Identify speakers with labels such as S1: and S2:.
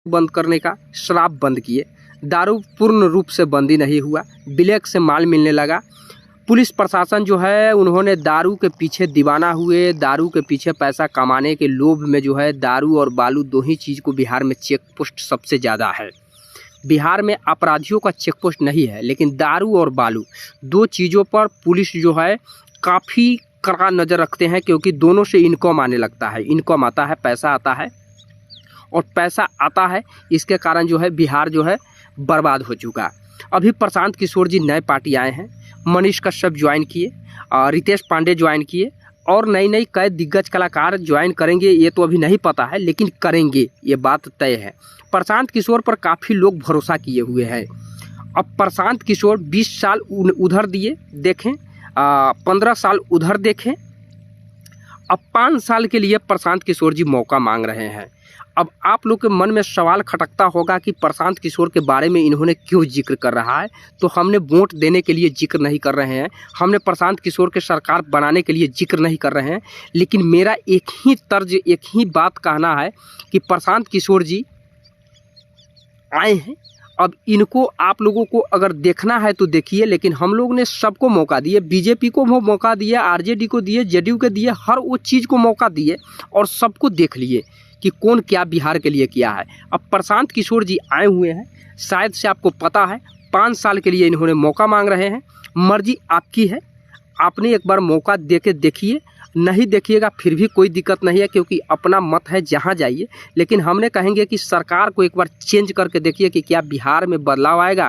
S1: बंद करने का, शराब बंद किए, दारू पूर्ण रूप से बंद ही नहीं हुआ, ब्लैक से माल मिलने लगा। पुलिस प्रशासन जो है उन्होंने दारू के पीछे दीवाना हुए, दारू के पीछे पैसा कमाने के लोभ में जो है दारू और बालू दो ही चीज़ को बिहार में चेक पोस्ट सबसे ज़्यादा है। बिहार में अपराधियों का चेक पोस्ट नहीं है, लेकिन दारू और बालू दो चीज़ों पर पुलिस जो है काफ़ी कड़ा नज़र रखते हैं, क्योंकि दोनों से इनकम आने लगता है, इनकम आता है, पैसा आता है, और पैसा आता है इसके कारण जो है बिहार जो है बर्बाद हो चुका। अभी प्रशांत किशोर जी नए पार्टी आए हैं, मनीष कश्यप ज्वाइन किए, रितेश पांडे ज्वाइन किए, और नई नई कई दिग्गज कलाकार ज्वाइन करेंगे, ये तो अभी नहीं पता है, लेकिन करेंगे, ये बात तय है। प्रशांत किशोर पर काफ़ी लोग भरोसा किए हुए हैं। अब प्रशांत किशोर 20 साल उधर दिए देखें, 15 साल उधर देखें, अब 5 साल के लिए प्रशांत किशोर जी मौका मांग रहे हैं। अब आप लोग के मन में सवाल खटकता होगा कि प्रशांत किशोर के बारे में इन्होंने क्यों जिक्र कर रहा है। तो हमने वोट देने के लिए जिक्र नहीं कर रहे हैं, हमने प्रशांत किशोर के सरकार बनाने के लिए जिक्र नहीं कर रहे हैं, लेकिन मेरा एक ही तर्ज, एक ही बात कहना है कि प्रशांत किशोर जी आए हैं। अब इनको आप लोगों को अगर देखना है तो देखिए, लेकिन हम लोग ने सबको मौका दिए, बीजेपी को मौका दिए, आरजेडी को दिए, जेडीयू को दिए, हर वो चीज़ को मौका दिए और सबको देख लिए कि कौन क्या बिहार के लिए किया है। अब प्रशांत किशोर जी आए हुए हैं, शायद से आपको पता है 5 साल के लिए इन्होंने मौका मांग रहे हैं। मर्जी आपकी है, आपने एक बार मौका दे के देखिए, नहीं देखिएगा फिर भी कोई दिक्कत नहीं है, क्योंकि अपना मत है, जहाँ जाइए। लेकिन हमने कहेंगे कि सरकार को एक बार चेंज करके देखिए कि क्या बिहार में बदलाव आएगा।